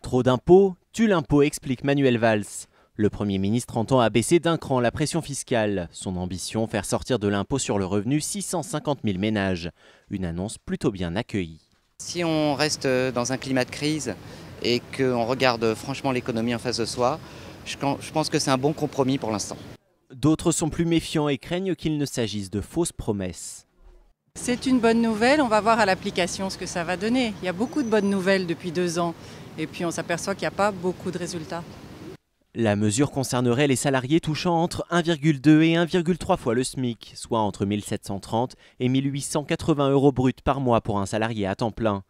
Trop d'impôts tue l'impôt, explique Manuel Valls. Le Premier ministre entend abaisser d'un cran la pression fiscale. Son ambition, faire sortir de l'impôt sur le revenu 650 000 ménages. Une annonce plutôt bien accueillie. Si on reste dans un climat de crise et qu'on regarde franchement l'économie en face de soi, je pense que c'est un bon compromis pour l'instant. D'autres sont plus méfiants et craignent qu'il ne s'agisse de fausses promesses. C'est une bonne nouvelle, on va voir à l'application ce que ça va donner. Il y a beaucoup de bonnes nouvelles depuis 2 ans et puis on s'aperçoit qu'il n'y a pas beaucoup de résultats. La mesure concernerait les salariés touchant entre 1,2 et 1,3 fois le SMIC, soit entre 1 730 et 1 880 € bruts par mois pour un salarié à temps plein.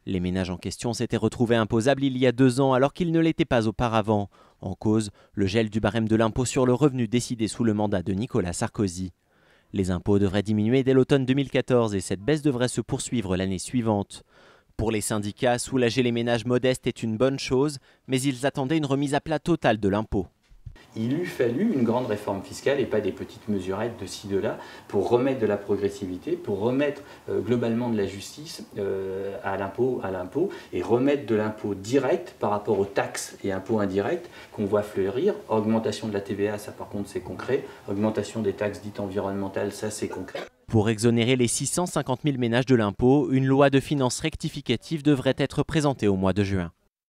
Les ménages en question s'étaient retrouvés imposables il y a 2 ans alors qu'ils ne l'étaient pas auparavant. En cause, le gel du barème de l'impôt sur le revenu décidé sous le mandat de Nicolas Sarkozy. Les impôts devraient diminuer dès l'automne 2014 et cette baisse devrait se poursuivre l'année suivante. Pour les syndicats, soulager les ménages modestes est une bonne chose, mais ils attendaient une remise à plat totale de l'impôt. Il eût fallu une grande réforme fiscale et pas des petites mesurettes de ci, de là, pour remettre de la progressivité, pour remettre globalement de la justice à l'impôt et remettre de l'impôt direct par rapport aux taxes et impôts indirects qu'on voit fleurir. Augmentation de la TVA, ça par contre c'est concret. Augmentation des taxes dites environnementales, ça c'est concret. Pour exonérer les 650 000 ménages de l'impôt, une loi de finances rectificative devrait être présentée au mois de juin.